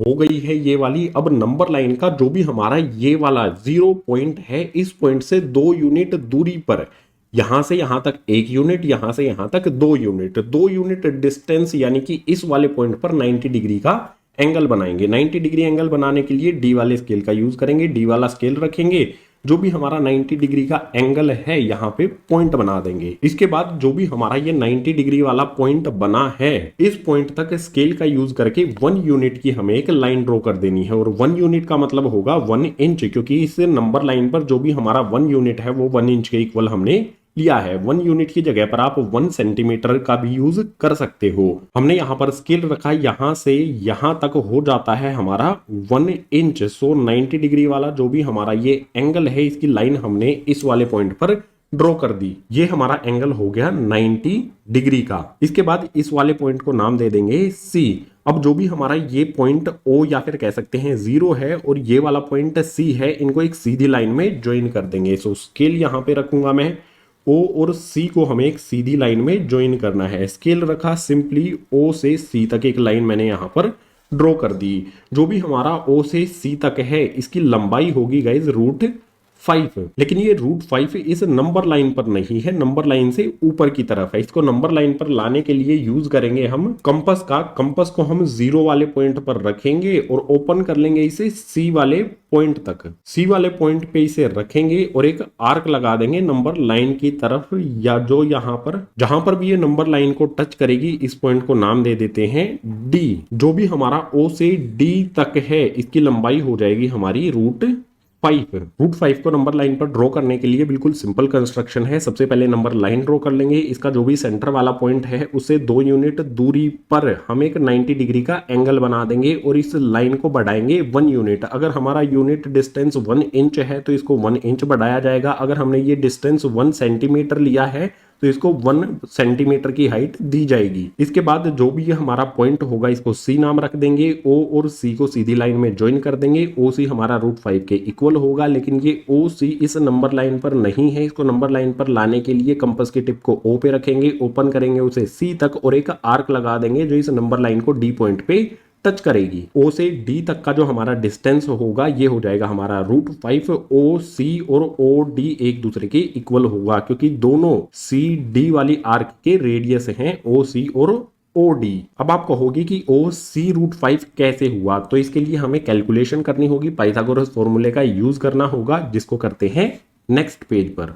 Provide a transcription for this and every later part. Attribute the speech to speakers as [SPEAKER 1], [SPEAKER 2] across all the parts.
[SPEAKER 1] हो गई है ये वाली। अब नंबर लाइन का जो भी हमारा ये वाला 0 पॉइंट है, इस पॉइंट से 2 यूनिट दूरी पर, यहां से यहां तक 1 यूनिट, यहां से यहां तक 2 यूनिट, 2 यूनिट डिस्टेंस यानी कि इस वाले पॉइंट पर 90 डिग्री का एंगल बनाएंगे। 90 डिग्री एंगल बनाने के लिए डी वाले स्केल का यूज करेंगे, डी वाला स्केल रखेंगे, जो भी हमारा 90 डिग्री का एंगल है यहाँ पे पॉइंट बना देंगे। इसके बाद जो भी हमारा ये 90 डिग्री वाला पॉइंट बना है, इस पॉइंट तक स्केल का यूज करके 1 यूनिट की हमें एक लाइन ड्रॉ कर देनी है। और 1 यूनिट का मतलब होगा 1 इंच, क्योंकि इस नंबर लाइन पर जो भी हमारा 1 यूनिट है वो 1 इंच के इक्वल हमने लिया है। 1 यूनिट की जगह पर आप 1 सेंटीमीटर का भी यूज कर सकते हो। हमने यहां पर स्केल रखा, यहां से यहां तक हो जाता है हमारा 1 इंच। सो 90 डिग्री वाला जो भी हमारा ये एंगल है, इसकी लाइन हमने इस वाले पॉइंट पर ड्रॉ कर दी। ये हमारा एंगल हो गया 90 डिग्री का। इसके बाद इस वाले पॉइंट को नाम दे देंगे सी। अब जो भी हमारा ये पॉइंट ओ या फिर कह सकते हैं 0 है और ये वाला पॉइंट सी है, इनको एक सीधी लाइन में ज्वाइन कर देंगे। सो स्केल यहां पे रखूंगा मैं, ओ और सी को हमें एक सीधी लाइन में ज्वाइन करना है। स्केल रखा, सिंपली ओ से सी तक एक लाइन मैंने यहां पर ड्रॉ कर दी। जो भी हमारा ओ से सी तक है, इसकी लंबाई होगी गाइज √5। लेकिन ये √5 इस नंबर लाइन पर नहीं है, नंबर लाइन से ऊपर की तरफ है। इसको नंबर लाइन पर लाने के लिए यूज करेंगे हम कंपास का। कंपास को हम 0 वाले पॉइंट पर रखेंगे और ओपन कर लेंगे इसे सी वाले पॉइंट तक। सी वाले पॉइंट पे इसे रखेंगे और एक आर्क लगा देंगे नंबर लाइन की तरफ, या जो यहां पर जहां पर भी ये नंबर लाइन को टच करेगी, इस पॉइंट को नाम दे देते हैं डी। जो भी हमारा ओ से डी तक है, इसकी लंबाई हो जाएगी हमारी √5। √5 को नंबर लाइन पर ड्रॉ करने के लिए बिल्कुल सिंपल कंस्ट्रक्शन है। सबसे पहले नंबर लाइन ड्रॉ कर लेंगे, इसका जो भी सेंटर वाला पॉइंट है उससे 2 यूनिट दूरी पर हम एक 90 डिग्री का एंगल बना देंगे और इस लाइन को बढ़ाएंगे 1 यूनिट। अगर हमारा यूनिट डिस्टेंस 1 इंच है तो इसको 1 इंच बढ़ाया जाएगा। अगर हमने ये डिस्टेंस 1 सेंटीमीटर लिया है तो इसको 1 सेंटीमीटर की हाइट दी जाएगी। इसके बाद जो भी ये हमारा पॉइंट होगा, इसको सी नाम रख देंगे। ओ और सी को सीधी लाइन में ज्वाइन कर देंगे। ओ सी हमारा √5 के इक्वल होगा, लेकिन ये ओ सी इस नंबर लाइन पर नहीं है। इसको नंबर लाइन पर लाने के लिए कंपास की टिप को ओ पे रखेंगे, ओपन करेंगे उसे सी तक और एक आर्क लगा देंगे जो इस नंबर लाइन को डी पॉइंट पे टच करेगी। ओ से डी तक का जो हमारा डिस्टेंस होगा, ये हो जाएगा हमारा √5। ओ सी और ओ डी एक दूसरे के इक्वल होगा, क्योंकि दोनों सी डी वाली आर्क के रेडियस हैं ओ सी और ओ डी। अब आप कहोगे कि ओ सी √5 कैसे हुआ, तो इसके लिए हमें कैलकुलेशन करनी होगी, पाइथागोरस फॉर्मूले का यूज करना होगा, जिसको करते हैं नेक्स्ट पेज पर।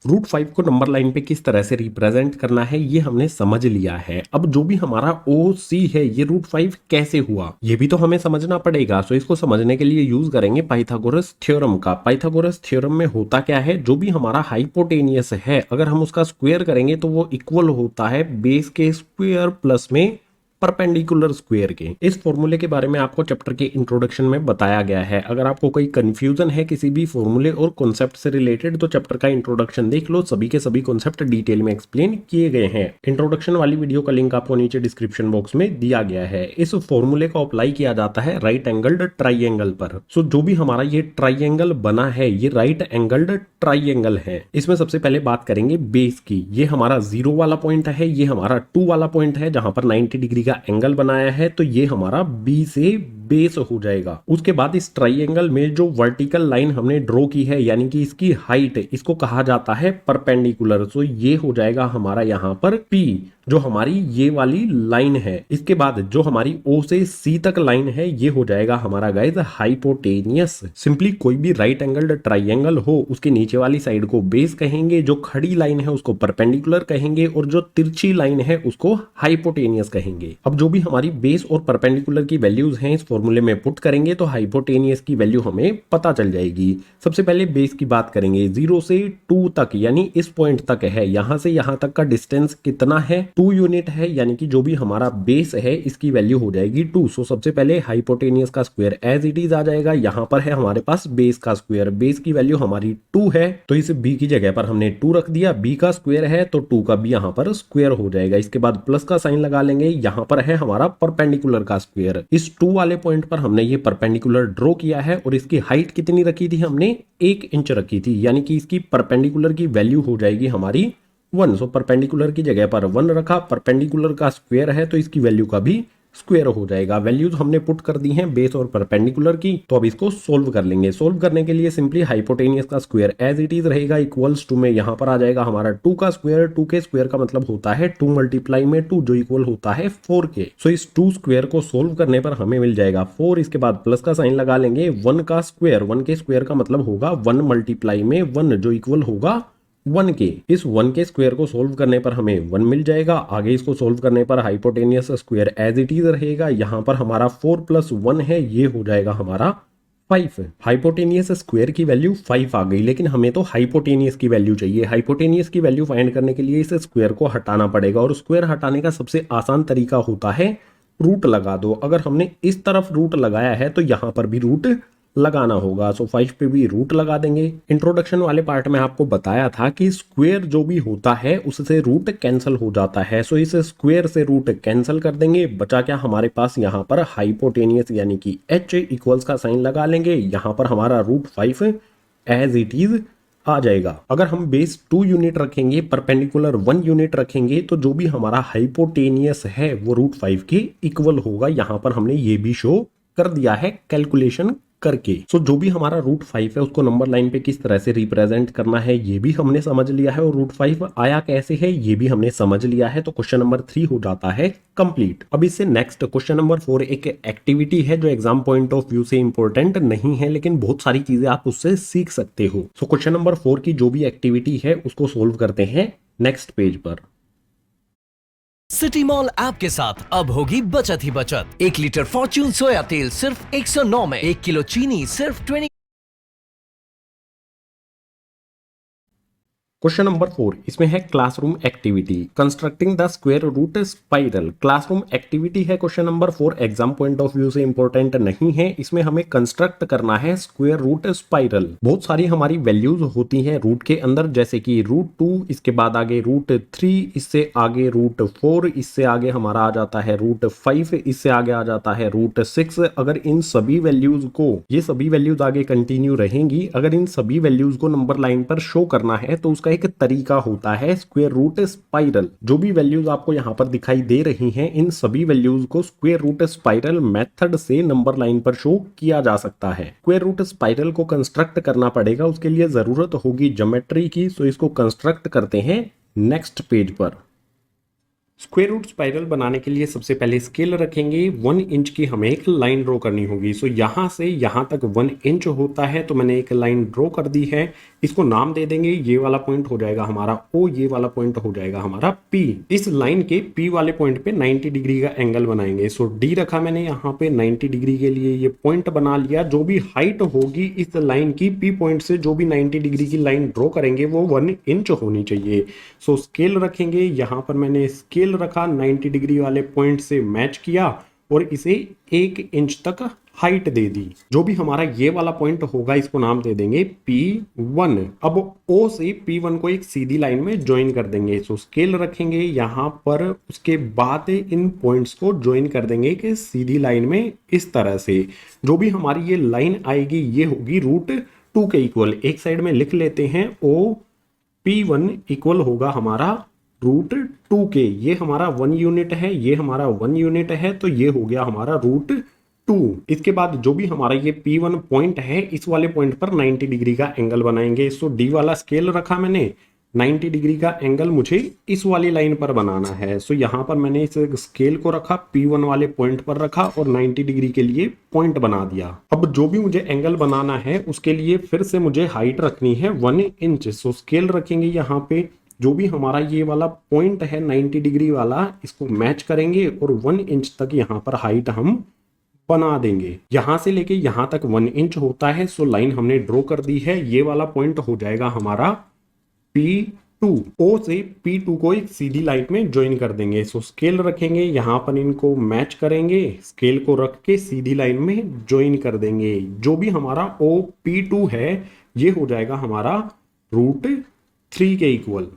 [SPEAKER 1] √5 को नंबर लाइन पे किस तरह से रिप्रेजेंट करना है ये हमने समझ लिया है। अब जो भी हमारा ओ सी है, ये √5 कैसे हुआ ये भी तो हमें समझना पड़ेगा। सो इसको समझने के लिए यूज करेंगे पाइथागोरस थ्योरम का। पाइथागोरस थ्योरम में होता क्या है, जो भी हमारा हाइपोटेनियस है, अगर हम उसका स्क्वायर करेंगे तो वो इक्वल होता है बेस के स्क्वायर प्लस में परपेंडिकुलर स्क्वायर के। इस फॉर्मूले के बारे में आपको चैप्टर के इंट्रोडक्शन में बताया गया है। अगर आपको कोई कंफ्यूजन है किसी भी फॉर्मूले और कॉन्सेप्ट से रिलेटेड, तो चैप्टर का इंट्रोडक्शन देख लो, सभी के सभी कॉन्सेप्ट डिटेल में एक्सप्लेन किए गए हैं। इंट्रोडक्शन वाली वीडियो का लिंक आपको नीचे डिस्क्रिप्शन बॉक्स में दिया गया है। इस फॉर्मूले को अप्लाई किया जाता है राइट एंगल्ड ट्राइंगल पर। सो जो भी हमारा ये ट्राइंगल बना है, ये राइट एंगल्ड ट्राइंगल है। इसमें सबसे पहले बात करेंगे बेस की। ये हमारा 0 वाला पॉइंट है, ये हमारा 2 वाला पॉइंट है जहां पर 90 डिग्री का एंगल बनाया है, तो ये हमारा बी से बेस हो जाएगा। उसके बाद इस ट्राइंगल में जो वर्टिकल लाइन हमने ड्रॉ की है, यानी कि इसकी हाइट, इसको कहा जाता है परपेंडिकुलर। तो ये हो जाएगा हमारा यहां पर पी, जो हमारी ये वाली लाइन है। इसके बाद जो हमारी ओ से सी तक लाइन है, ये हो जाएगा हमारा गाइस हाइपोटेनियस। सिंपली कोई भी राइट एंगल्ड ट्राइंगल हो, उसके नीचे वाली साइड को बेस कहेंगे, जो खड़ी लाइन है उसको परपेंडिकुलर कहेंगे और जो तिरछी लाइन है उसको हाइपोटेनियस कहेंगे। अब जो भी हमारी बेस और परपेंडिकुलर की वैल्यूज हैं, इस फॉर्मूले में पुट करेंगे तो हाइपोटेनियस की वैल्यू हमें पता चल जाएगी। सबसे पहले बेस की बात करेंगे। 0 से 2 तक, यानी इस पॉइंट तक है, यहां से यहां तक का डिस्टेंस कितना है, 2 यूनिट है, यानी कि जो भी हमारा बेस है इसकी वैल्यू हो जाएगी 2। सो सबसे पहले हाइपोटेनियस का स्क्वायर एज इट इज आ जाएगा। यहां पर है हमारे पास बेस का स्क्वायर, बेस की वैल्यू हमारी 2 है, तो इस बी की जगह पर हमने 2 रख दिया। बी का स्क्वायर है तो 2 का भी यहां पर स्क्वायर हो जाएगा। इसके बाद प्लस का साइन लगा लेंगे। यहां पर है हमारा परपेंडिकुलर का स्क्वायर। इस 2 वाले पॉइंट पर हमने ये परपेंडिकुलर ड्रॉ किया है और इसकी हाइट कितनी रखी थी हमने, 1 इंच रखी थी, यानी कि इसकी परपेंडिकुलर की वैल्यू हो जाएगी हमारी 1। सो परपेंडिकुलर की जगह पर 1 रखा, परपेंडिकुलर का स्क्वायर है तो इसकी वैल्यू का भी स्क्वायर हो जाएगा। वैल्यूज हमने पुट कर दी हैं बेस और परपेंडिकुलर की। तो अब इसको सोल्व कर लेंगे। सोल्व करने के लिए सिंपली हाइपोटेनियस का स्क्वायर एज इट इज रहेगा इक्वल्स टू में यहाँ पर आ जाएगा हमारा 2 का स्क्वायर। 2 के स्क्वायर का मतलब होता है 2 मल्टीप्लाई में 2 जो इक्वल होता है 4 के। सो इस 2 स्क्वायर को सोल्व करने पर हमें मिल जाएगा 4। इसके बाद प्लस का साइन लगा लेंगे। 1 का स्क्वायर, 1 के स्क्वायर का मतलब होगा 1 मल्टीप्लाई में 1 जो इक्वल होगा 1 के। इस 1 के स्क्वायर को सोल्व करने पर हमें 1 मिल जाएगा। आगे इसको सोल्व करने पर hypotenuse square as it is रहेगा। यहां पर हमारा 4 प्लस 1 है, ये हो जाएगा हमारा 5। हाइपोटेनियस स्क्वायर की वैल्यू 5 आ गई, लेकिन हमें तो हाइपोटेनियस की वैल्यू चाहिए। हाइपोटेनियस की वैल्यू फाइंड करने के लिए इस स्क्वायर को हटाना पड़ेगा, और स्क्वायर हटाने का सबसे आसान तरीका होता है रूट लगा दो। अगर हमने इस तरफ रूट लगाया है तो यहां पर भी रूट लगाना होगा। सो 5 पे भी रूट लगा देंगे। इंट्रोडक्शन वाले पार्ट में आपको बताया था कि स्क्वायर जो भी होता है उससे रूट कैंसिल हो जाता है। सो इस स्क्वायर से रूट कैंसिल कर देंगे। बचा क्या हमारे पास यहाँ पर हाइपोटेनियस यानी कि h इक्वल्स का साइन लगा लेंगे। यहाँ पर हमारा √5 एज इट इज आ जाएगा। अगर हम बेस 2 यूनिट रखेंगे, परपेंडिकुलर 1 यूनिट रखेंगे, तो जो भी हमारा हाइपोटेनियस है वो √5 के इक्वल होगा। यहां पर हमने ये भी शो कर दिया है कैलकुलेशन करके। सो जो भी हमारा √5 है उसको नंबर लाइन पे किस तरह से रिप्रेजेंट करना है ये भी हमने समझ लिया है, और √5 आया कैसे है ये भी हमने समझ लिया है। तो क्वेश्चन नंबर 3 हो जाता है कंप्लीट। अब इससे नेक्स्ट क्वेश्चन नंबर 4 एक एक्टिविटी है जो एग्जाम पॉइंट ऑफ व्यू से इंपॉर्टेंट नहीं है, लेकिन बहुत सारी चीजें आप उससे सीख सकते हो। सो क्वेश्चन नंबर 4 की जो भी एक्टिविटी है उसको सोल्व करते हैं नेक्स्ट पेज पर।
[SPEAKER 2] सिटी मॉल ऐप के साथ अब होगी बचत ही बचत। 1 लीटर फॉर्च्यून सोया तेल सिर्फ 109 में, 1 किलो चीनी सिर्फ 20।
[SPEAKER 1] क्वेश्चन नंबर 4 इसमें है classroom activity constructing the square root spiral. Classroom activity है question number 4, exam point of view से इंपॉर्टेंट नहीं है। इसमें हमें कंस्ट्रक्ट करना है स्क्वायर रूट स्पाइरल। बहुत सारी हमारी वैल्यूज होती हैं रूट के अंदर, जैसे कि √2, इसके बाद आगे √3, इससे आगे √4, इससे आगे हमारा आ जाता है √5, इससे आगे आ जाता है √6। अगर इन सभी वैल्यूज को, ये सभी वैल्यूज आगे कंटिन्यू रहेंगी, अगर इन सभी वैल्यूज को नंबर लाइन पर शो करना है तो एक तरीका होता है स्क्वायर रूट स्पाइरल। जो भी वैल्यूज आपको यहां पर दिखाई दे रही हैं, इन सभी वैल्यूज को स्क्वायर रूट स्पाइरल मेथड से नंबर लाइन पर शो किया जा सकता है। स्क्वायर रूट स्पाइरल को कंस्ट्रक्ट करना पड़ेगा, उसके लिए जरूरत होगी ज्योमेट्री की। सो इसको कंस्ट्रक्ट करते हैं नेक्स्ट पेज पर। स्क्वायर रूट स्पाइरल बनाने के लिए सबसे पहले स्केल रखेंगे। 1 इंच की हमें एक लाइन ड्रॉ करनी होगी। सो यहां से यहां तक 1 इंच होता है, तो मैंने एक लाइन ड्रॉ कर दी है। इसको नाम दे देंगे। ये वाला पॉइंट हो जाएगा हमारा O, ये वाला पॉइंट हो जाएगा हमारा P। इस लाइन के P वाले पॉइंट पे 90 डिग्री का एंगल बनाएंगे। सो D रखा मैंने यहाँ पे 90 डिग्री के लिए, ये पॉइंट बना लिया। जो भी हाइट होगी इस लाइन की P पॉइंट से, जो भी 90 डिग्री की लाइन ड्रॉ करेंगे वो 1 इंच होनी चाहिए। सो स्केल रखेंगे। यहाँ पर मैंने स्केल रखा, 90 डिग्री वाले पॉइंट से मैच किया और इसे 1 इंच तक हाइट दे दी। जो भी हमारा ये वाला पॉइंट होगा इसको नाम दे देंगे P1। अब O से P1 को एक सीधी लाइन में ज्वाइन कर देंगे। सो स्केल रखेंगे यहाँ पर, उसके बाद इन पॉइंट्स को ज्वाइन कर देंगे कि सीधी लाइन में इस तरह से। जो भी हमारी ये लाइन आएगी ये होगी √2 के इक्वल। एक साइड में लिख लेते हैं O P1 इक्वल होगा हमारा √2 के। ये हमारा 1 यूनिट है, ये हमारा 1 यूनिट है, तो ये हो गया हमारा √2। इसके बाद जो भी हमारा ये P1 पॉइंट है, इस वाले पॉइंट पर 90 डिग्री का एंगल बनाएंगे। सो D वाला स्केल रखा मैंने, 90 डिग्री का एंगल मुझे इस वाली लाइन पर बनाना है। सो यहाँ पर मैंने इस स्केल को रखा, P1 वाले पॉइंट पर रखा और 90 डिग्री के लिए पॉइंट बना दिया। अब जो भी मुझे एंगल बनाना है उसके लिए फिर से मुझे हाइट रखनी है 1 इंच। सो स्केल रखेंगे यहाँ पे, जो भी हमारा ये वाला पॉइंट है 90 डिग्री वाला, इसको मैच करेंगे और 1 इंच तक यहाँ पर हाइट हम बना देंगे। यहां से लेके यहां तक 1 इंच होता है। सो लाइन हमने ड्रॉ कर दी है। ये वाला पॉइंट हो जाएगा हमारा P2। O से P2 को एक सीधी लाइन में ज्वाइन कर देंगे। सो स्केल रखेंगे, यहाँ पर इनको मैच करेंगे, स्केल को रख के सीधी लाइन में ज्वाइन कर देंगे। जो भी हमारा OP2 है ये हो जाएगा हमारा √3 के इक्वल।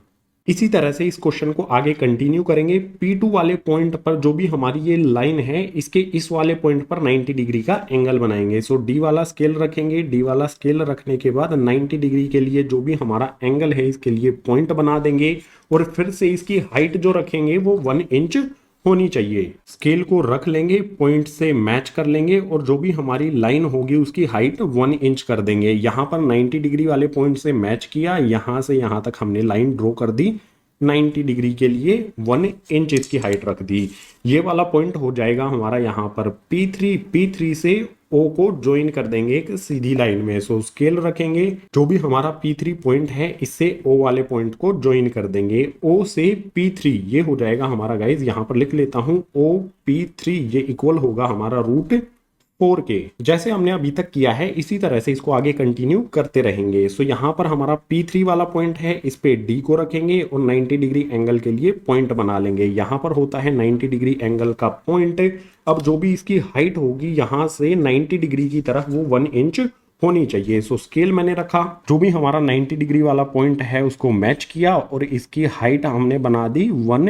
[SPEAKER 1] इसी तरह से इस क्वेश्चन को आगे कंटिन्यू करेंगे। P2 वाले पॉइंट पर जो भी हमारी ये लाइन है, इसके इस वाले पॉइंट पर 90 डिग्री का एंगल बनाएंगे। सो D वाला स्केल रखेंगे। D वाला स्केल रखने के बाद 90 डिग्री के लिए जो भी हमारा एंगल है इसके लिए पॉइंट बना देंगे और फिर से इसकी हाइट जो रखेंगे वो 1 इंच होनी चाहिए। स्केल को रख लेंगे, पॉइंट से मैच कर लेंगे और जो भी हमारी लाइन होगी उसकी हाइट 1 इंच कर देंगे। यहाँ पर 90 डिग्री वाले पॉइंट से मैच किया, यहाँ से यहाँ तक हमने लाइन ड्रॉ कर दी, 90 डिग्री के लिए 1 इंच इसकी हाइट रख दी। ये वाला पॉइंट हो जाएगा हमारा यहाँ पर P3। P3 से O को ज्वाइन कर देंगे एक सीधी लाइन में। सो स्केल रखेंगे, जो भी हमारा P3 पॉइंट है इससे O वाले पॉइंट को ज्वाइन कर देंगे। O से P3 ये हो जाएगा हमारा गाइज, यहाँ पर लिख लेता हूँ OP3, ये इक्वल होगा हमारा √4 के। जैसे हमने अभी तक किया है इसी तरह से इसको आगे कंटिन्यू करते रहेंगे। सो यहाँ पर हमारा P3 वाला पॉइंट है, इस पे D को रखेंगे और 90 डिग्री एंगल के लिए पॉइंट बना लेंगे। यहाँ पर होता है 90 डिग्री एंगल का पॉइंट। अब जो भी इसकी हाइट होगी यहाँ से 90 डिग्री की तरफ वो 1 इंच होनी चाहिए। सो स्केल मैंने रखा, जो भी हमारा 90 डिग्री वाला पॉइंट है उसको मैच किया और इसकी हाइट हमने बना दी 1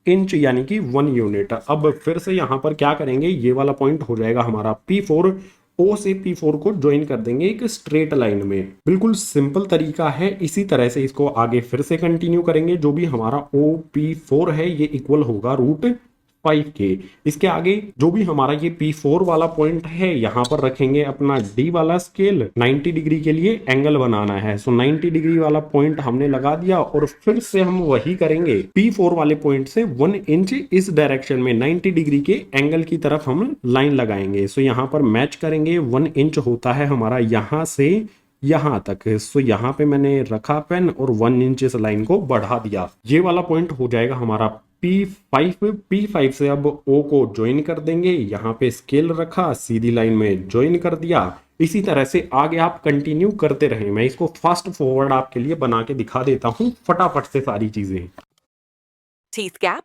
[SPEAKER 1] इंच यानी कि 1 यूनिट। अब फिर से यहाँ पर क्या करेंगे, ये वाला पॉइंट हो जाएगा हमारा P4। O से P4 को ज्वाइन कर देंगे एक स्ट्रेट लाइन में। बिल्कुल सिंपल तरीका है। इसी तरह से इसको आगे फिर से कंटिन्यू करेंगे। जो भी हमारा OP4 है ये इक्वल होगा √5 के। इसके आगे जो भी हमारा ये P4 वाला पॉइंट है यहाँ पर रखेंगे अपना D वाला स्केल। 90 डिग्री के लिए एंगल बनाना है। सो 90 डिग्री वाला पॉइंट हमने लगा दिया और फिर से हम वही करेंगे। P4 वाले पॉइंट से 1 इंच इस डायरेक्शन में 90 डिग्री के एंगल की तरफ हम लाइन लगाएंगे। सो यहाँ पर मैच करेंगे। 1 इंच होता है हमारा यहाँ से यहाँ तक। सो यहाँ पे मैंने रखा पेन और 1 इंच इस लाइन को बढ़ा दिया। ये वाला पॉइंट हो जाएगा हमारा P5 से अब O को ज्वाइन कर देंगे। यहाँ पे स्केल रखा, सीधी लाइन में ज्वाइन कर दिया। इसी तरह से आगे आप कंटिन्यू करते रहें। मैं इसको फास्ट फॉरवर्ड आपके लिए बना के दिखा देता हूँ फटाफट से सारी चीजें।
[SPEAKER 3] Teeth gap?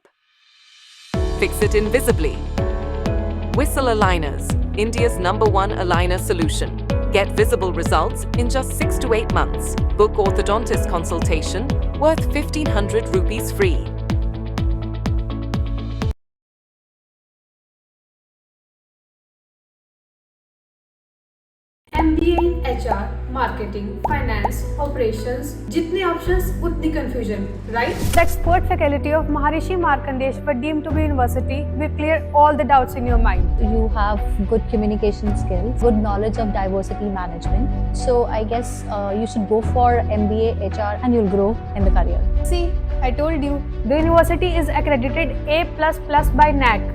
[SPEAKER 3] Fix it invisibly. Whistle Aligners, India's #1 aligner solution. Get visible results in just 6 to 8 months. Book orthodontist consultation worth 1,500 rupees free.
[SPEAKER 4] MBA in HR, marketing, finance, operations, जितने options उतनी confusion, right?
[SPEAKER 5] The expert faculty of Maharishi Markandeshwar deemed to be university will clear all the doubts in your mind.
[SPEAKER 6] You have good communication skills, good knowledge of diversity management. So I guess you should go for MBA HR and you'll grow in the career.
[SPEAKER 5] See, I told you, the university is accredited A++ by NAC.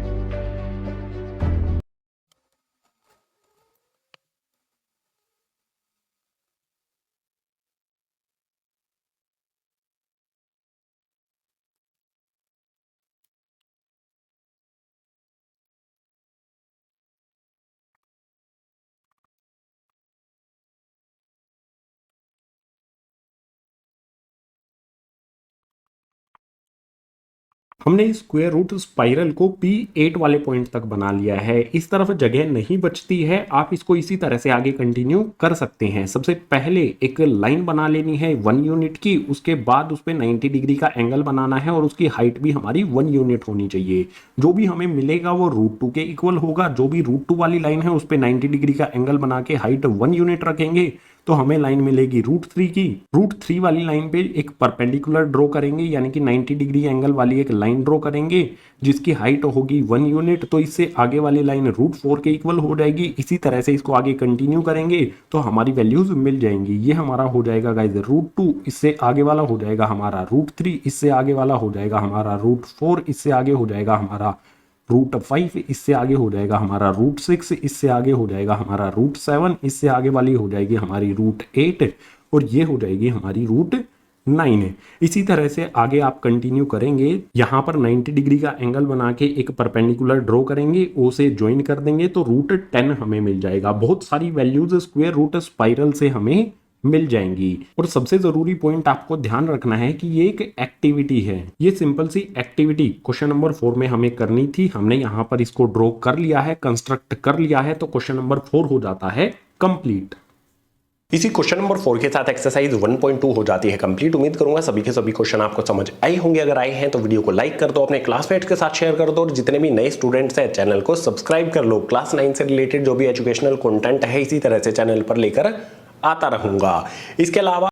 [SPEAKER 1] हमने square root spiral को P8 वाले point तक बना लिया है। इस तरफ जगह नहीं बचती है, आप इसको इसी तरह से आगे कंटिन्यू कर सकते हैं। सबसे पहले एक लाइन बना लेनी है 1 यूनिट की, उसके बाद उस पर 90 डिग्री का एंगल बनाना है और उसकी हाइट भी हमारी 1 यूनिट होनी चाहिए। जो भी हमें मिलेगा वो √2 के इक्वल होगा। जो भी √2 वाली लाइन है उस पर 90 डिग्री का एंगल बना के हाइट 1 यूनिट रखेंगे तो हमें लाइन मिलेगी √3 की। √3 वाली लाइन पे एक परपेंडिकुलर ड्रॉ करेंगे, यानी कि 90 डिग्री एंगल वाली एक लाइन ड्रॉ करेंगे जिसकी हाइट होगी 1 यूनिट। तो इससे आगे वाली लाइन √4 के इक्वल हो जाएगी। इसी तरह से इसको आगे कंटिन्यू करेंगे तो हमारी वैल्यूज मिल जाएंगी। ये हमारा हो जाएगा गाइज √2, इससे आगे वाला हो जाएगा हमारा √3, इससे आगे वाला हो जाएगा हमारा √4, इससे आगे हो जाएगा हमारा √5, इससे आगे हो जाएगा हमारा √6, इससे आगे हो जाएगा हमारा √7, इससे आगे वाली हो जाएगी हमारी √8 और ये हो जाएगी हमारी √9। इसी तरह से आगे आप कंटिन्यू करेंगे। यहाँ पर 90 डिग्री का एंगल बना के एक परपेंडिकुलर ड्रॉ करेंगे, O से ज्वाइन कर देंगे तो √10 हमें मिल जाएगा। बहुत सारी वैल्यूज स्क्वायर रूट स्पाइरल से हमें मिल जाएंगी। और सबसे जरूरी पॉइंट आपको ध्यान रखना है कि ये एक एक्टिविटी है। ये सिंपल सी एक्टिविटी क्वेश्चन नंबर 4 में हमें करनी थी। हमने यहाँ पर इसको ड्रॉ कर लिया है, कंस्ट्रक्ट कर लिया है, तो क्वेश्चन नंबर 4 हो जाता है कंप्लीट। इसी क्वेश्चन नंबर 4 के साथ एक्सरसाइज 1.2 हो जाती है कंप्लीट। उम्मीद करूंगा सभी के सभी क्वेश्चन आपको समझ आए होंगे। अगर आए हैं तो वीडियो को लाइक कर दो, अपने क्लासमेट्स के साथ शेयर कर दो और जितने भी नए स्टूडेंट्स हैं चैनल को सब्सक्राइब कर लो। क्लास 9 से रिलेटेड जो भी एजुकेशनल कंटेंट है इसी तरह से चैनल पर लेकर आता रहूंगा। इसके अलावा